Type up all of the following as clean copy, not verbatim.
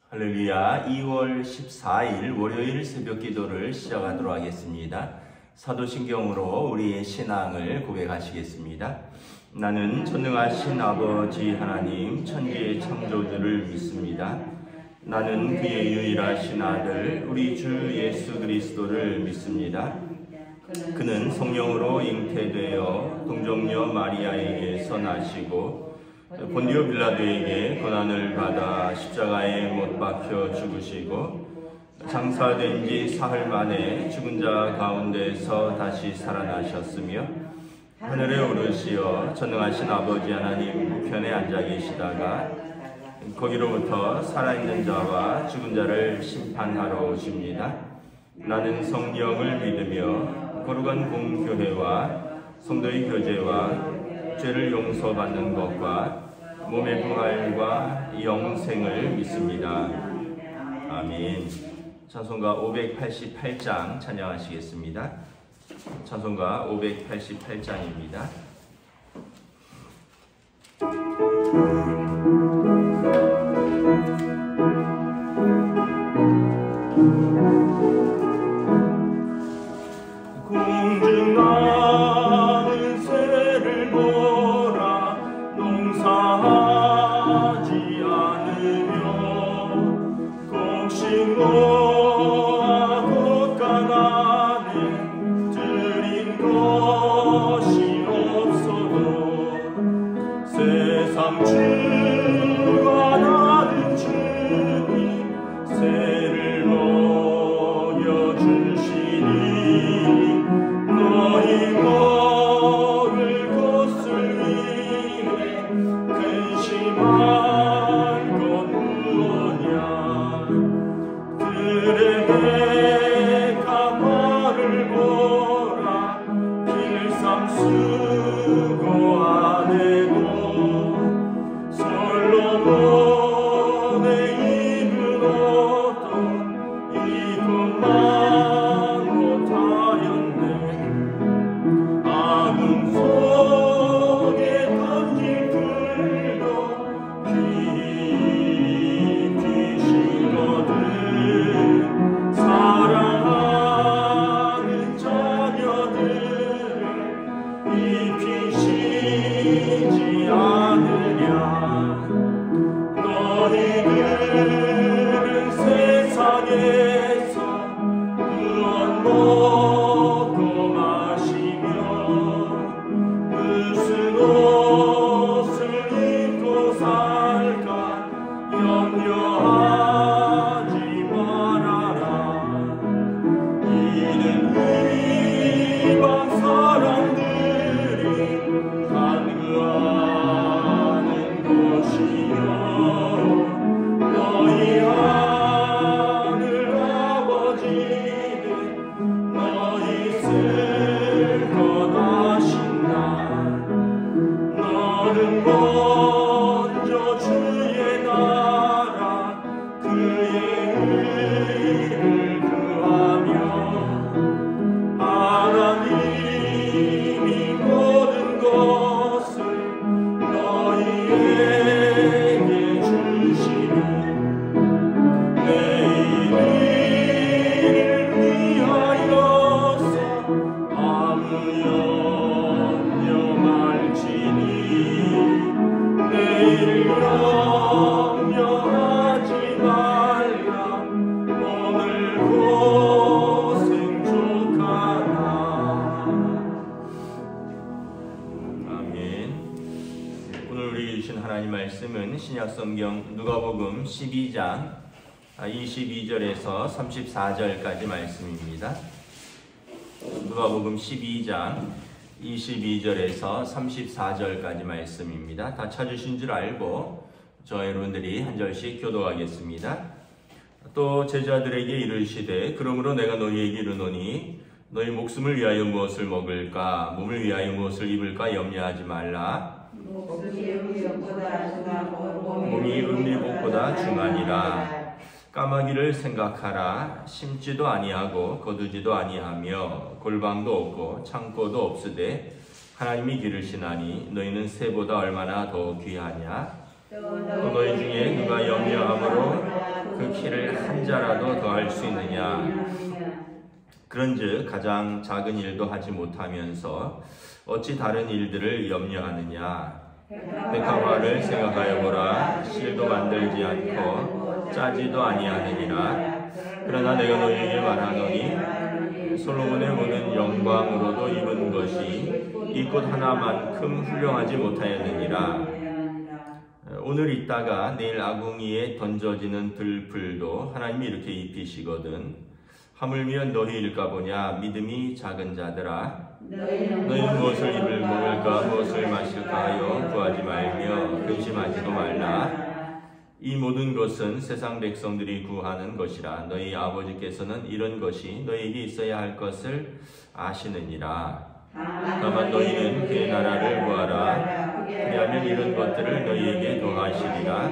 할렐루야. 2월 14일 월요일 새벽 기도를 시작하도록 하겠습니다. 사도신경으로 우리의 신앙을 고백하시겠습니다. 나는 전능하신 아버지 하나님 천지의 창조주를 믿습니다. 나는 그의 유일하신 아들 우리 주 예수 그리스도를 믿습니다. 그는 성령으로 잉태되어 동정녀 마리아에게서 나시고 본디오 빌라도에게 고난을 받아 십자가에 못 박혀 죽으시고 장사된 지 사흘 만에 죽은 자 가운데서 다시 살아나셨으며 하늘에 오르시어 전능하신 아버지 하나님 우편에 앉아 계시다가 거기로부터 살아있는 자와 죽은 자를 심판하러 오십니다. 나는 성령을 믿으며 거룩한 공교회와 성도의 교제와 죄를 용서받는 것과 몸의 부활과 영생을 믿습니다. 아멘. 찬송가 588장 찬양하시겠습니다. 찬송가 588장입니다. 공증하는 새를 보라 농사하지 않으며 곡식노아 곳간안에 들인 것이 없어도 세상 주관하는 주님 새를 먹여주시니 너희 먹을 것을 위해 근심할 것 무엇냐. 들의 가마를 보라 길쌈 쓰고 안 해도 솔로몬의 입은 옷도 이것만 못하였네. 아궁 속에 던질 풀도 깊이시거든 사랑하는 자녀들을 입히시지 않으랴. 너희들은 세상에서 무엇 먹고 마시며 무슨 옷을 입고 살까 염려하지 말아라. 이는 이방 사람들이 간구하는 것이요 너희 하늘 아버지는 너희 쓸 것 아신다. 너는 먼저 주의 나라 그의 의를 구하며 하나님이 모든 것을 너희에게 주시니 내 이름을 위하여서 아무 염려 말지니 내일 염려하지 말라. 오늘 고생 족하나. 아멘. 오늘 우리 주신 하나님 말씀은 신약성경 누가복음 12장 22절에서 34절까지 말씀입니다. 누가복음 12장 22절에서 34절까지 말씀입니다. 다 찾으신 줄 알고 저 여러분들이 한 절씩 교독하겠습니다. 또 제자들에게 이르시되 그러므로 내가 너희에게 이르노니 너희 목숨을 위하여 무엇을 먹을까 몸을 위하여 무엇을 입을까 염려하지 말라. 몸이 음미복보다 중하니라. 까마귀를 생각하라. 심지도 아니하고 거두지도 아니하며 골방도 없고 창고도 없으되 하나님이 기르시나니 너희는 새보다 얼마나 더 귀하냐. 또 너희 중에 누가 염려함으로 그 자라도 더할 수 있느냐? 그런즉 가장 작은 일도 하지 못하면서 어찌 다른 일들을 염려하느냐? 백합화를 생각하여 보라. 실도 만들지 않고 짜지도 아니하느니라. 그러나 내가 너희에게 말하노니 솔로몬의 모든 영광으로도 입은 것이 이 꽃 하나만큼 훌륭하지 못하였느니라. 오늘 있다가 내일 아궁이에 던져지는 들풀도 하나님이 이렇게 입히시거든. 하물며 너희일까 보냐. 믿음이 작은 자들아, 너희는 무엇을 입을 먹을까 무엇을 마실까 하여 구하지 말며 근심하지도 말라. 이 모든 것은 세상 백성들이 구하는 것이라. 너희 아버지께서는 이런 것이 너희에게 있어야 할 것을 아시느니라. 다만 너희는 그의 나라를 구하라. 그리하면 이런 것들을 너희에게 더하시리라.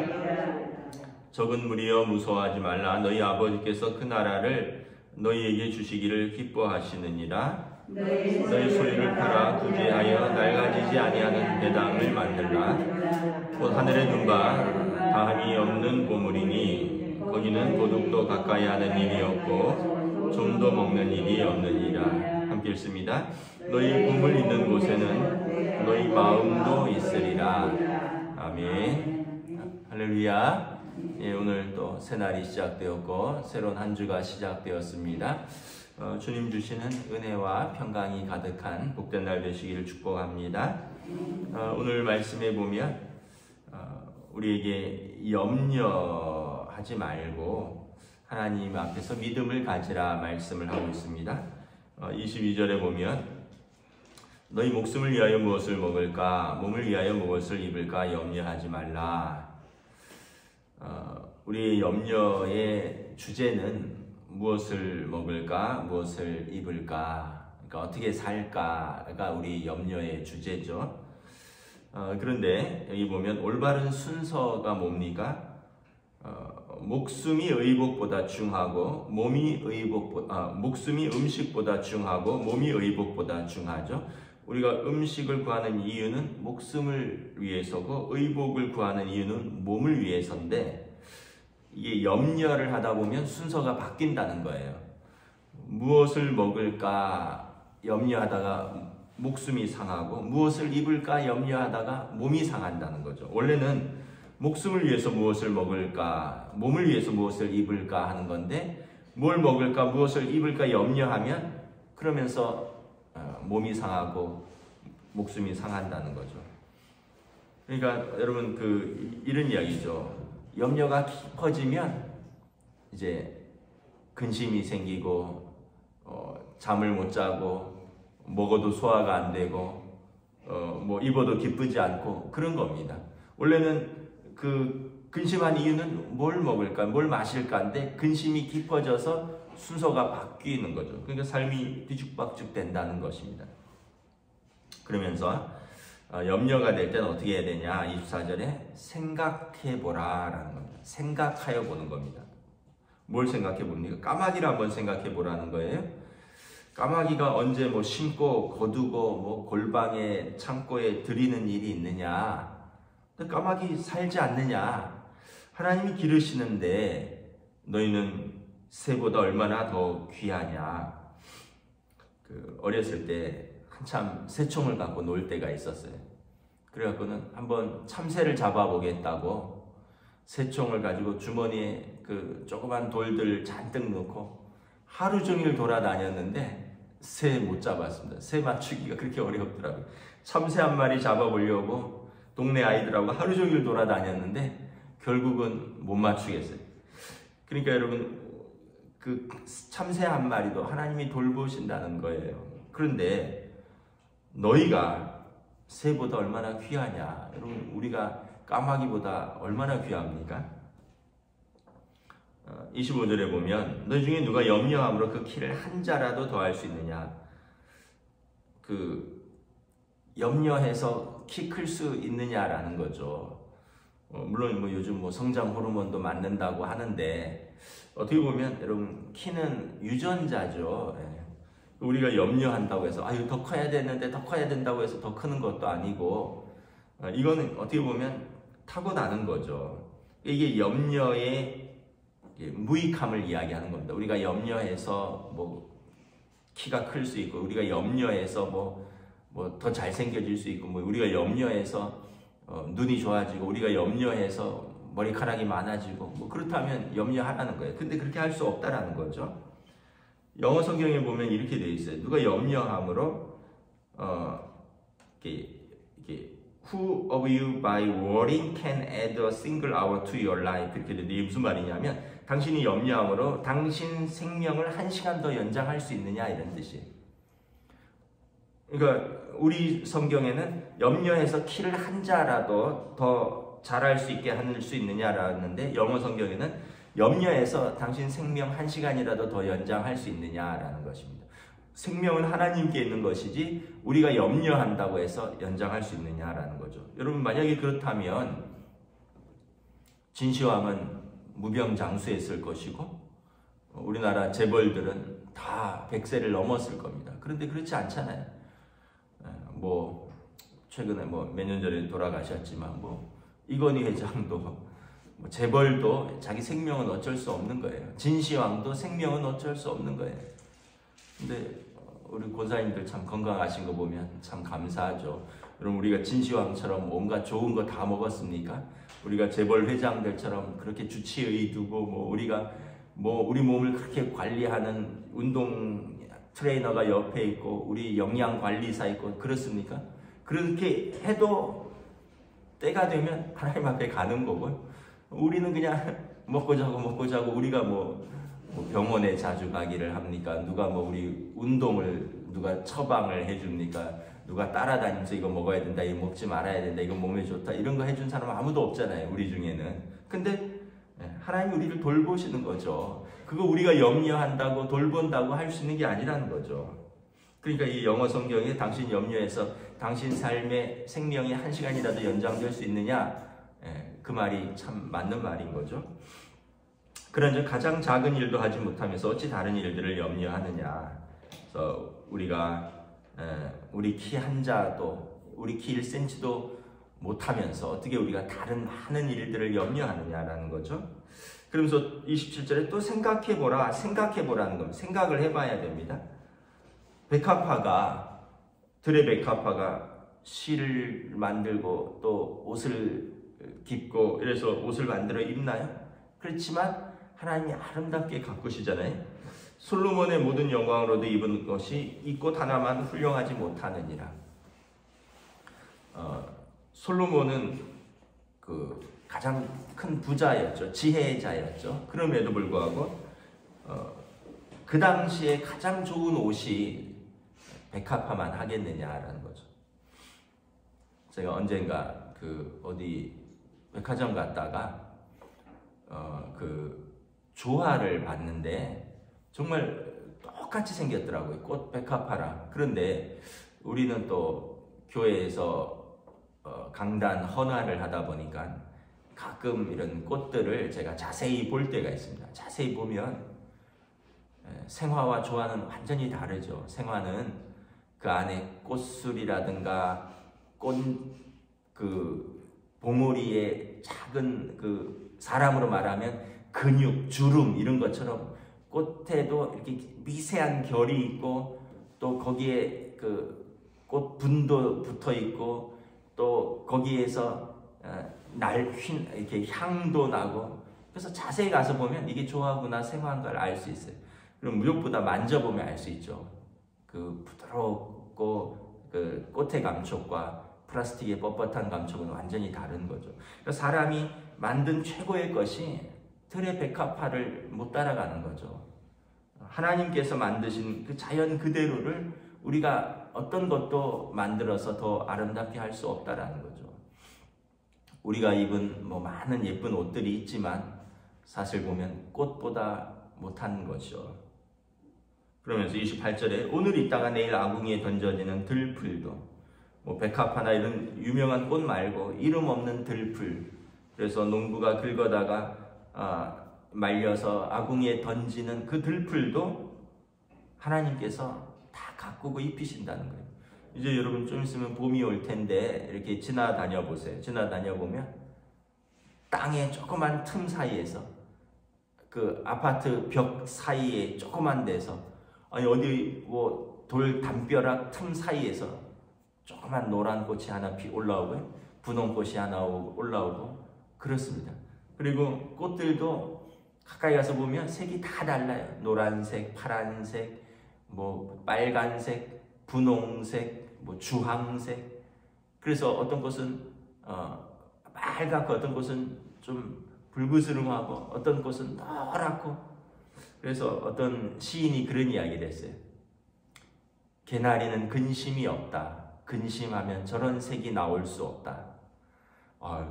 적은 무리여 무서워하지 말라. 너희 아버지께서 그 나라를 너희에게 주시기를 기뻐하시느니라. 너희 소유를 팔아 구제하여 낡아지지 아니하는 배당을 만들라. 곧 하늘에 둔바 다함이 없는 보물이니 거기는 도둑도 가까이 하는 일이 없고 좀도 먹는 일이 없느니라. 함께 읽습니다. 너희 꿈을 있는 곳에는 너희 마음도 있으리라. 아멘. 할렐루야. 오늘 또 새날이 시작되었고 새로운 한 주가 시작되었습니다. 주님 주시는 은혜와 평강이 가득한 복된 날 되시기를 축복합니다. 오늘 말씀에 보면 우리에게 염려하지 말고 하나님 앞에서 믿음을 가지라 말씀을 하고 있습니다. 22절에 보면 너희 목숨을 위하여 무엇을 먹을까 몸을 위하여 무엇을 입을까 염려하지 말라. 우리의 염려의 주제는 무엇을 먹을까 무엇을 입을까, 그러니까 어떻게 살까가 우리 염려의 주제죠. 그런데 여기 보면 올바른 순서가 뭡니까? 목숨이 의복보다 중하고 목숨이 음식보다 중하고 몸이 의복보다 중하죠. 우리가 음식을 구하는 이유는 목숨을 위해서고 의복을 구하는 이유는 몸을 위해서인데 이게 염려를 하다 보면 순서가 바뀐다는 거예요. 무엇을 먹을까 염려하다가 목숨이 상하고 무엇을 입을까 염려하다가 몸이 상한다는 거죠. 원래는 목숨을 위해서 무엇을 먹을까 몸을 위해서 무엇을 입을까 하는 건데 뭘 먹을까 무엇을 입을까 염려하면 그러면서 몸이 상하고 목숨이 상한다는 거죠. 그러니까 여러분 이런 이야기죠. 염려가 깊어지면 이제 근심이 생기고 잠을 못 자고 먹어도 소화가 안 되고 뭐 입어도 기쁘지 않고 그런 겁니다. 원래는 근심한 이유는 뭘 먹을까 뭘 마실까인데 근심이 깊어져서 순서가 바뀌는 거죠. 그러니까 삶이 뒤죽박죽 된다는 것입니다. 그러면서 염려가 될 때는 어떻게 해야 되냐? 24절에 생각해보라 라는 겁니다. 생각하여 보는 겁니다. 뭘 생각해 봅니까? 까마귀를 한번 생각해 보라는 거예요. 까마귀가 언제 뭐 심고 거두고 뭐 골방에 창고에 들이는 일이 있느냐? 까마귀 살지 않느냐? 하나님이 기르시는데 너희는 새보다 얼마나 더 귀하냐? 어렸을 때 한참 새총을 갖고 놀 때가 있었어요. 그래갖고는 한번 참새를 잡아보겠다고 새총을 가지고 주머니에 조그만 돌들 잔뜩 넣고 하루 종일 돌아다녔는데 새 못 잡았습니다. 새 맞추기가 그렇게 어렵더라고요. 참새 한 마리 잡아보려고 동네 아이들하고 하루 종일 돌아다녔는데 결국은 못 맞추겠어요. 그러니까 여러분 참새 한 마리도 하나님이 돌보신다는 거예요. 그런데 너희가 새보다 얼마나 귀하냐? 여러분 우리가 까마귀보다 얼마나 귀합니까? 25절에 보면 너희 중에 누가 염려함으로 그 키를 한 자라도 더할 수 있느냐? 염려해서 키 클 수 있느냐라는 거죠. 물론 요즘 성장 호르몬도 맞는다고 하는데 어떻게 보면 여러분 키는 유전자죠. 우리가 염려한다고 해서 이거 더 커야 되는데 더 커야 된다고 해서 더 크는 것도 아니고 이거는 어떻게 보면 타고나는 거죠. 이게 염려의 무익함을 이야기하는 겁니다. 우리가 염려해서 뭐 키가 클 수 있고, 우리가 염려해서 뭐 더 잘생겨질 수 있고, 뭐 우리가 염려해서 눈이 좋아지고, 우리가 염려해서 머리카락이 많아지고, 뭐 그렇다면 염려하라는 거예요. 근데 그렇게 할 수 없다라는 거죠. 영어 성경에 보면 이렇게 되어 있어요. 누가 염려함으로 Who of you by worrying can add a single hour to your life? 이렇게 되는데 이게 무슨 말이냐면, 당신이 염려함으로 당신 생명을 1시간 더 연장할 수 있느냐, 이런 뜻이에요. 그러니까 우리 성경에는 염려해서 키를 한 자라도 더 잘할 수 있게 할 수 있느냐라는데, 영어 성경에는 염려해서 당신 생명 1시간이라도 더 연장할 수 있느냐라는 것입니다. 생명은 하나님께 있는 것이지 우리가 염려한다고 해서 연장할 수 있느냐라는 거죠. 여러분, 만약에 그렇다면 진시황은 무병장수했을 것이고, 우리나라 재벌들은 다 100세를 넘었을 겁니다. 그런데 그렇지 않잖아요. 뭐 최근에 뭐 몇 년 전에 돌아가셨지만, 뭐 이건희 회장도, 뭐 재벌도 자기 생명은 어쩔 수 없는 거예요. 진시황도 생명은 어쩔 수 없는 거예요. 근데 우리 권사님들 참 건강하신 거 보면 참 감사하죠. 여러분, 우리가 진시황처럼 온갖 좋은 거 다 먹었습니까? 우리가 재벌 회장들처럼 그렇게 주치의 두고, 뭐 우리가 뭐 우리 몸을 그렇게 관리하는 운동 트레이너가 옆에 있고, 우리 영양 관리사 있고, 그렇습니까? 그렇게 해도 때가 되면 하나님 앞에 가는 거고요. 우리는 그냥 먹고 자고 우리가 뭐 병원에 자주 가기를 합니까? 누가 뭐 우리 운동을 누가 처방을 해줍니까? 누가 따라다니면서 이거 먹어야 된다, 이거 먹지 말아야 된다, 이거 몸에 좋다, 이런 거 해준 사람 아무도 없잖아요, 우리 중에는. 근데 하나님 우리를 돌보시는 거죠. 그거 우리가 염려한다고 돌본다고 할 수 있는 게 아니라는 거죠. 그러니까 이 영어 성경에 당신 염려해서 당신 삶의 생명이 1시간이라도 연장될 수 있느냐, 그 말이 참 맞는 말인 거죠. 그런즉 가장 작은 일도 하지 못하면서 어찌 다른 일들을 염려하느냐. 그래서 우리가 우리 키 한 자도, 우리 키 1cm도 못하면서 어떻게 우리가 다른 많은 일들을 염려하느냐라는 거죠. 그러면서 27절에 또 생각해보라는 겁니다. 생각을 해봐야 됩니다. 들의 백합화가 실을 만들고 또 옷을 깁고 이래서 옷을 만들어 입나요? 그렇지만 하나님이 아름답게 가꾸시잖아요. 솔로몬의 모든 영광으로도 입은 것이 이 꽃 하나만 훌륭하지 못하느니라. 솔로몬은 그 가장 큰 부자였죠. 지혜자였죠. 그럼에도 불구하고 그 당시에 가장 좋은 옷이 백합화만 하겠느냐라는 거죠. 제가 언젠가 그 어디 백화점 갔다가 그 조화를 봤는데 정말 똑같이 생겼더라고요. 꽃 백합화랑. 그런데 우리는 또 교회에서 강단 헌화를 하다 보니까 가끔 이런 꽃들을 제가 자세히 볼 때가 있습니다. 자세히 보면 생화와 조화는 완전히 다르죠. 생화는 그 안에 꽃술이라든가 그 봉우리의 작은 그 사람으로 말하면 근육, 주름 이런 것처럼 꽃에도 이렇게 미세한 결이 있고, 또 거기에 그 꽃분도 붙어 있고, 또 거기에서 이렇게 향도 나고, 그래서 자세히 가서 보면 이게 조화구나 생화인 걸 알 수 있어요. 그럼 무엇보다 만져보면 알 수 있죠. 그 부드럽고 그 꽃의 감촉과 플라스틱의 뻣뻣한 감촉은 완전히 다른 거죠. 그러니까 사람이 만든 최고의 것이 들의 백합화를 못 따라가는 거죠. 하나님께서 만드신 그 자연 그대로를 우리가 어떤 것도 만들어서 더 아름답게 할 수 없다라는 거죠. 우리가 입은 뭐 많은 예쁜 옷들이 있지만 사실 보면 꽃보다 못한 것이죠. 그러면서 28절에 오늘 있다가 내일 아궁이에 던져지는 들풀도, 뭐 백합화나 이런 유명한 꽃 말고 이름 없는 들풀, 그래서 농부가 긁어다가 말려서 아궁이에 던지는 그 들풀도 하나님께서 다 가꾸고 입히신다는 거예요. 이제 여러분 좀 있으면 봄이 올 텐데 이렇게 지나다녀 보세요. 지나다녀 보면 땅의 조그만 틈 사이에서 그 아파트 벽 사이에 조그만 데서, 아니 어디 뭐 돌 담벼락 틈 사이에서 조그만 노란 꽃이 하나 올라오고 분홍꽃이 하나 올라오고 그렇습니다. 그리고 꽃들도 가까이 가서 보면 색이 다 달라요. 노란색, 파란색, 뭐 빨간색, 분홍색, 뭐 주황색. 그래서 어떤 꽃은 빨갛고 어떤 꽃은 좀 붉으스름하고 어떤 꽃은 노랗고. 그래서 어떤 시인이 그런 이야기를 했어요. 개나리는 근심이 없다. 근심하면 저런 색이 나올 수 없다.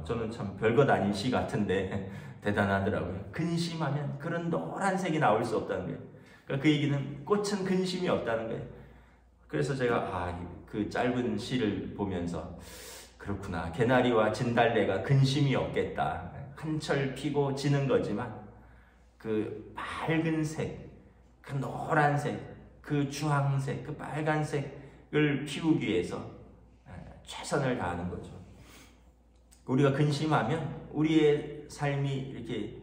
저는 참 별것 아닌 시 같은데 대단하더라고요. 근심하면 그런 노란색이 나올 수 없다는 거예요. 그러니까 그 얘기는 꽃은 근심이 없다는 거예요. 그래서 제가 그 짧은 시를 보면서 그렇구나. 개나리와 진달래가 근심이 없겠다. 한철 피고 지는 거지만 그 밝은색, 그 노란색, 그 주황색, 그 빨간색을 피우기 위해서 최선을 다하는 거죠. 우리가 근심하면 우리의 삶이 이렇게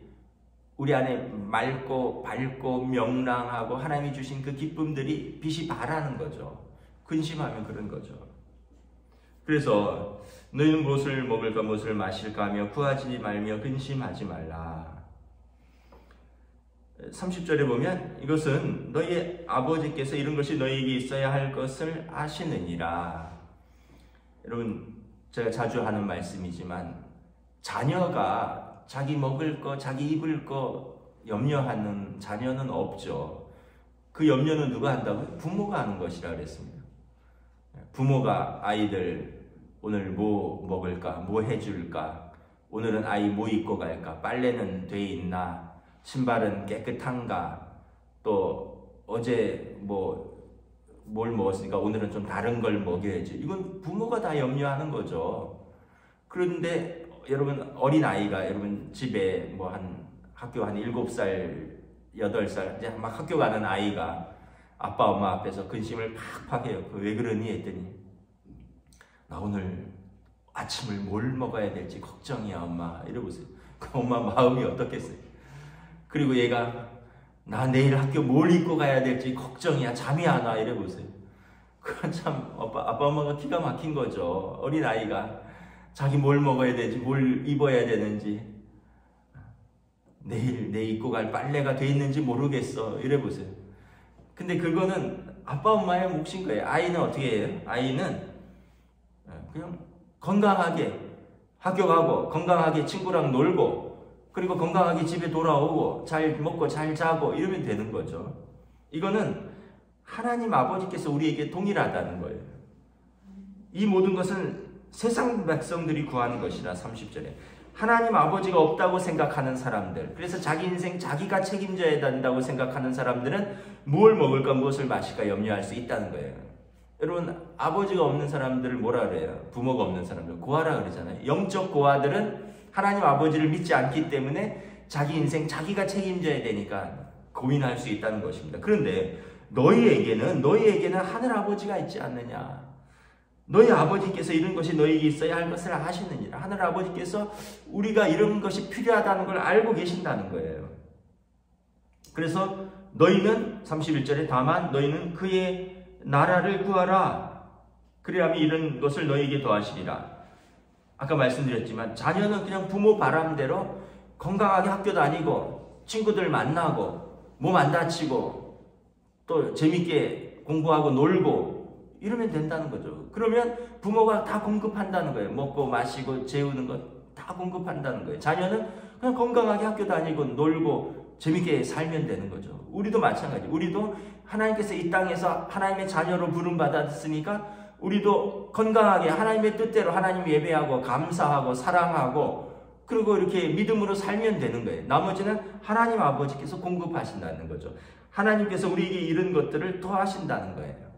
우리 안에 맑고 밝고 명랑하고 하나님이 주신 그 기쁨들이 빛이 발하는 거죠. 근심하면 그런 거죠. 그래서 너희는 무엇을 먹을까 무엇을 마실까 하며 구하지 말며 근심하지 말라. 30절에 보면 이것은 너희 아버지께서 이런 것이 너희에게 있어야 할 것을 아시느니라. 여러분, 제가 자주 하는 말씀이지만 자녀가 자기 먹을 거, 자기 입을 거 염려하는 자녀는 없죠. 그 염려는 누가 한다고요? 부모가 하는 것이라 그랬습니다. 부모가 아이들 오늘 뭐 먹을까? 뭐 해줄까? 오늘은 아이 뭐 입고 갈까? 빨래는 돼 있나? 신발은 깨끗한가? 또 어제 뭘 먹었으니까 오늘은 좀 다른 걸 먹여야지. 이건 부모가 다 염려하는 거죠. 그런데 여러분 어린아이가 여러분 집에 학교 한 7살, 8살 이제 막 학교 가는 아이가 아빠 엄마 앞에서 근심을 팍팍 해요. 왜 그러니 했더니 나 오늘 아침을 뭘 먹어야 될지 걱정이야 엄마. 이러보세요. 그 엄마 마음이 어떻겠어요? 그리고 얘가 나 내일 학교 뭘 입고 가야 될지 걱정이야. 잠이 안 와. 이래보세요. 그건 참 아빠 엄마가 기가 막힌 거죠. 어린아이가 자기 뭘 먹어야 되지, 뭘 입어야 되는지, 내일 내 입고 갈 빨래가 돼 있는지 모르겠어. 이래보세요. 근데 그거는 아빠 엄마의 몫인 거예요. 아이는 어떻게 해요? 아이는 그냥 건강하게 학교 가고 건강하게 친구랑 놀고 그리고 건강하게 집에 돌아오고 잘 먹고 잘 자고 이러면 되는 거죠. 이거는 하나님 아버지께서 우리에게 동일하다는 거예요. 이 모든 것은 세상 백성들이 구하는 것이라. 30절에 하나님 아버지가 없다고 생각하는 사람들, 그래서 자기 인생 자기가 책임져야 된다고 생각하는 사람들은 뭘 먹을까 무엇을 마실까 염려할 수 있다는 거예요. 여러분 아버지가 없는 사람들을 뭐라 그래요? 부모가 없는 사람들 고아라 그러잖아요. 영적 고아들은 하나님 아버지를 믿지 않기 때문에 자기 인생 자기가 책임져야 되니까 고민할 수 있다는 것입니다. 그런데 너희에게는 하늘 아버지가 있지 않느냐. 너희 아버지께서 이런 것이 너희에게 있어야 할 것을 아시느니라. 하늘 아버지께서 우리가 이런 것이 필요하다는 걸 알고 계신다는 거예요. 그래서 너희는 31절에 다만 너희는 그의 나라를 구하라. 그리하면 이런 것을 너희에게 더하시리라. 아까 말씀드렸지만 자녀는 그냥 부모 바람대로 건강하게 학교 다니고 친구들 만나고 몸 안 다치고 또 재밌게 공부하고 놀고 이러면 된다는 거죠. 그러면 부모가 다 공급한다는 거예요. 먹고 마시고 재우는 것 다 공급한다는 거예요. 자녀는 그냥 건강하게 학교 다니고 놀고 재밌게 살면 되는 거죠. 우리도 마찬가지. 우리도 하나님께서 이 땅에서 하나님의 자녀로 부름받았으니까 우리도 건강하게 하나님의 뜻대로 하나님 예배하고 감사하고 사랑하고 그리고 이렇게 믿음으로 살면 되는 거예요. 나머지는 하나님 아버지께서 공급하신다는 거죠. 하나님께서 우리에게 이런 것들을 더하신다는 거예요.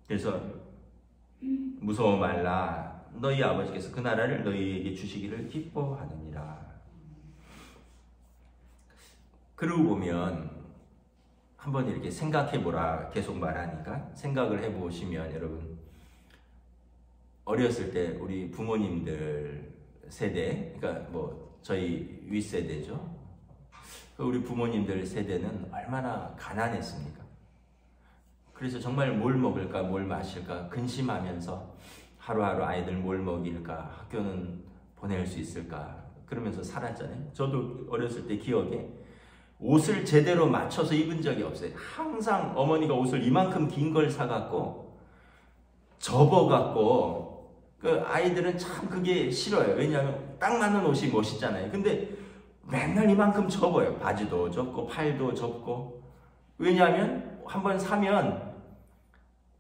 그래서 무서워 말라. 너희 아버지께서 그 나라를 너희에게 주시기를 기뻐하느니라. 그러고 보면 한번 이렇게 생각해보라 계속 말하니까 생각을 해보시면 여러분 어렸을 때 우리 부모님들 세대, 그러니까 저희 윗세대죠. 우리 부모님들 세대는 얼마나 가난했습니까? 그래서 정말 뭘 먹을까 뭘 마실까 근심하면서 하루하루 아이들 뭘 먹일까 학교는 보낼 수 있을까 그러면서 살았잖아요. 저도 어렸을 때 기억에 옷을 제대로 맞춰서 입은 적이 없어요. 항상 어머니가 옷을 이만큼 긴 걸 사갖고 접어갖고 그 아이들은 참 그게 싫어요. 왜냐하면 딱 맞는 옷이 멋있잖아요. 근데 맨날 이만큼 접어요. 바지도 접고 팔도 접고. 왜냐하면 한번 사면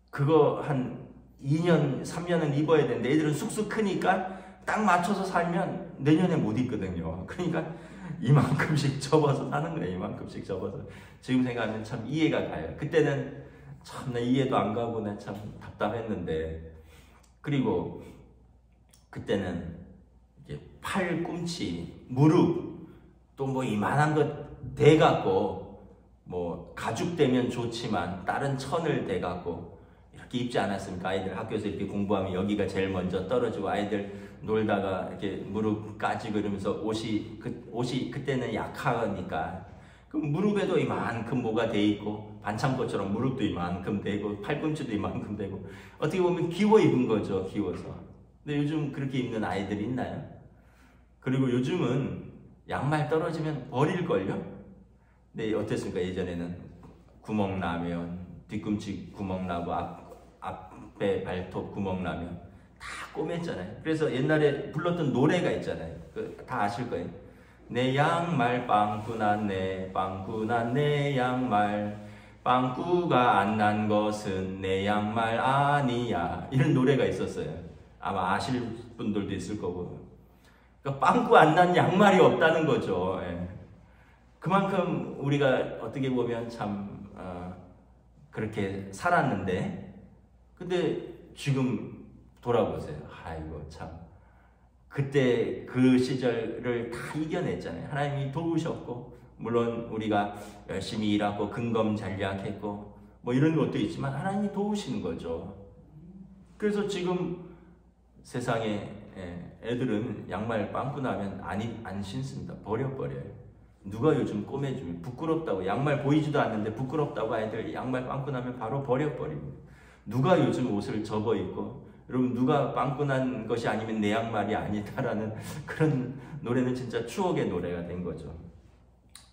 그거 한 2년 3년은 입어야 되는데 애들은 쑥쑥 크니까 딱 맞춰서 살면 내년에 못 입거든요. 그러니까 이만큼씩 접어서 사는 거예요. 이만큼씩 접어서. 지금 생각하면 참 이해가 가요. 그때는 참 나 이해도 안 가고 나 참 답답했는데. 그리고 그때는 이제 팔꿈치, 무릎 또 뭐 이만한 것 대갖고 뭐 가죽되면 좋지만 다른 천을 대갖고 이렇게 입지 않았습니까? 아이들 학교에서 이렇게 공부하면 여기가 제일 먼저 떨어지고 아이들 놀다가 이렇게 무릎 까지고 이러면서 옷이 그때는 약하니까 그 무릎에도 이만큼 뭐가 돼 있고 반창고처럼 무릎도 이만큼 되고 팔꿈치도 이만큼 되고 어떻게 보면 기워 입은 거죠. 기워서. 근데 요즘 그렇게 입는 아이들이 있나요? 그리고 요즘은 양말 떨어지면 버릴걸요? 근데 어땠습니까? 예전에는 구멍 나면 뒤꿈치 구멍 나고 앞에 발톱 구멍 나면 다 꼬맸잖아요. 그래서 옛날에 불렀던 노래가 있잖아요. 다 아실 거예요. 내 양말 빵꾸 났네 빵꾸 났네 양말 빵꾸가 안 난 것은 내 양말 아니야. 이런 노래가 있었어요. 아마 아실 분들도 있을 거고. 그러니까 빵꾸 안 난 양말이 없다는 거죠. 예. 그만큼 우리가 어떻게 보면 참 그렇게 살았는데 근데 지금 돌아보세요. 아이고 참 그때 그 시절을 다 이겨냈잖아요. 하나님이 도우셨고 물론 우리가 열심히 일하고 근검전략했고 뭐 이런 것도 있지만 하나님이 도우시는 거죠. 그래서 지금 세상에 애들은 양말 빵꾸 나면 안 신습니다. 버려요. 누가 요즘 꼬매주면 부끄럽다고 양말 보이지도 않는데 부끄럽다고 아이들 양말 빵꾸 나면 바로 버려버립니다. 누가 요즘 옷을 접어 입고 여러분 누가 빵꾸 난 것이 아니면 내 양말이 아니다라는 그런 노래는 진짜 추억의 노래가 된 거죠.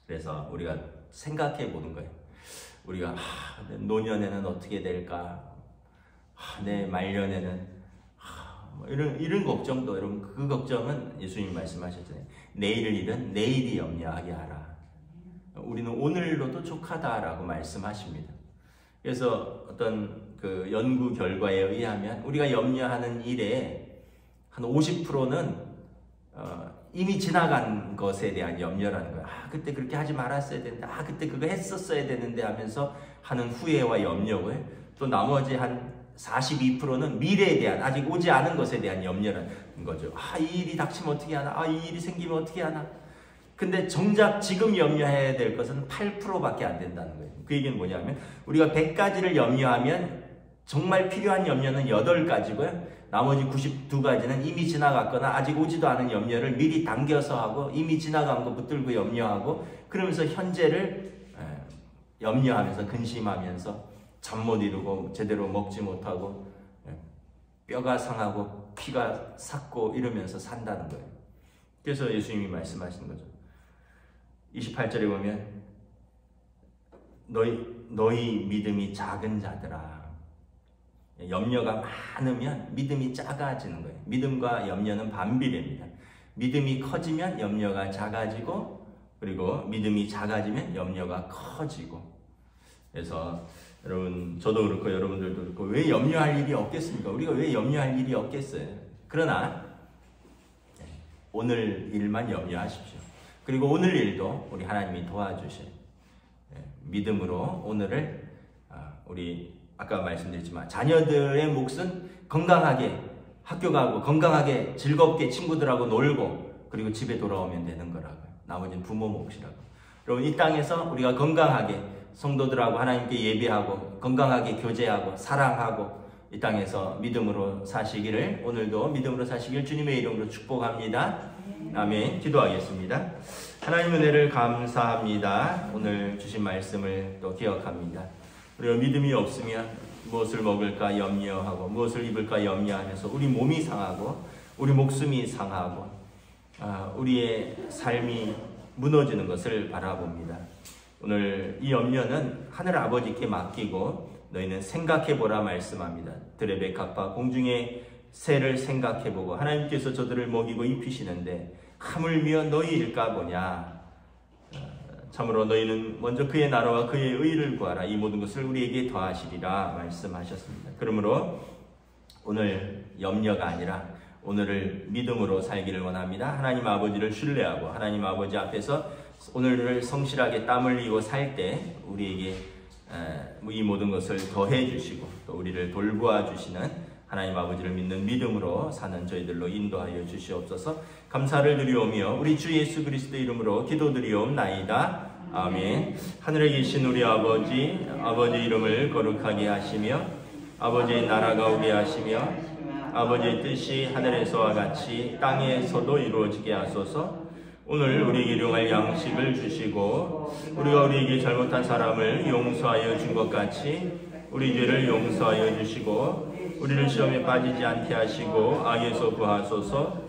그래서 우리가 생각해 보는 거예요. 우리가 노년에는 어떻게 될까? 내 말년에는 뭐 이런 걱정도 여러분 그 걱정은 예수님이 말씀하셨잖아요. 내일 일은 내일이 염려하게 하라. 우리는 오늘로도 족하다라고 말씀하십니다. 그래서 어떤 그 연구 결과에 의하면 우리가 염려하는 일에 한 50%는 이미 지나간 것에 대한 염려라는 거예요. 그때 그렇게 하지 말았어야 되는데, 그때 그거 했었어야 되는데 하면서 하는 후회와 염려고요. 또 나머지 한 42%는 미래에 대한 아직 오지 않은 것에 대한 염려라는 거죠. 이 일이 닥치면 어떻게 하나? 이 일이 생기면 어떻게 하나? 근데 정작 지금 염려해야 될 것은 8%밖에 안 된다는 거예요. 그 얘기는 뭐냐면 우리가 100가지를 염려하면 정말 필요한 염려는 8가지고요. 나머지 92가지는 이미 지나갔거나 아직 오지도 않은 염려를 미리 당겨서 하고 이미 지나간 거 붙들고 염려하고 그러면서 현재를 염려하면서 근심하면서 잠 못 이루고 제대로 먹지 못하고 뼈가 상하고 피가 삭고 이러면서 산다는 거예요. 그래서 예수님이 말씀하시는 거죠. 28절에 보면 너희 믿음이 작은 자들아. 염려가 많으면 믿음이 작아지는 거예요. 믿음과 염려는 반비례입니다. 믿음이 커지면 염려가 작아지고 그리고 믿음이 작아지면 염려가 커지고. 그래서 여러분 저도 그렇고 여러분들도 그렇고 왜 염려할 일이 없겠습니까? 우리가 왜 염려할 일이 없겠어요? 그러나 오늘 일만 염려하십시오. 그리고 오늘 일도 우리 하나님이 도와주셔요. 믿음으로 오늘을 우리 아까 말씀드렸지만 자녀들의 몫은 건강하게 학교 가고 건강하게 즐겁게 친구들하고 놀고 그리고 집에 돌아오면 되는 거라고요. 나머지는 부모 몫이라고. 여러분 이 땅에서 우리가 건강하게 성도들하고 하나님께 예배하고 건강하게 교제하고 사랑하고 이 땅에서 믿음으로 사시기를 오늘도 믿음으로 사시길 주님의 이름으로 축복합니다. 아멘. 기도하겠습니다. 하나님 은혜를 감사합니다. 오늘 주신 말씀을 또 기억합니다. 우리가 믿음이 없으면 무엇을 먹을까 염려하고 무엇을 입을까 염려하면서 우리 몸이 상하고 우리 목숨이 상하고 우리의 삶이 무너지는 것을 바라봅니다. 오늘 이 염려는 하늘 아버지께 맡기고 너희는 생각해보라 말씀합니다. 들의 백합과 공중의 새를 생각해보고 하나님께서 저들을 먹이고 입히시는데 하물며 너희일까 보냐. 참으로 너희는 먼저 그의 나라와 그의 의를 구하라. 이 모든 것을 우리에게 더하시리라 말씀하셨습니다. 그러므로 오늘 염려가 아니라 오늘을 믿음으로 살기를 원합니다. 하나님 아버지를 신뢰하고 하나님 아버지 앞에서 오늘을 성실하게 땀 흘리고 살 때 우리에게 이 모든 것을 더해 주시고 또 우리를 돌보아 주시는 하나님 아버지를 믿는 믿음으로 사는 저희들로 인도하여 주시옵소서. 감사를 드리오며 우리 주 예수 그리스도의 이름으로 기도드리옵나이다. 아멘. 하늘에 계신 우리 아버지 이름을 거룩하게 하시며 아버지의 나라가 오게 하시며 아버지의 뜻이 하늘에서와 같이 땅에서도 이루어지게 하소서. 오늘 우리에게 일용할 양식을 주시고 우리가 우리에게 잘못한 사람을 용서하여 준 것 같이 우리 죄를 용서하여 주시고 우리를 시험에 빠지지 않게 하시고 악에서 구하소서.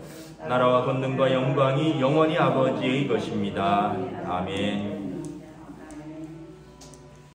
나라와 권능과 영광이 영원히 아버지의 것입니다. 아멘.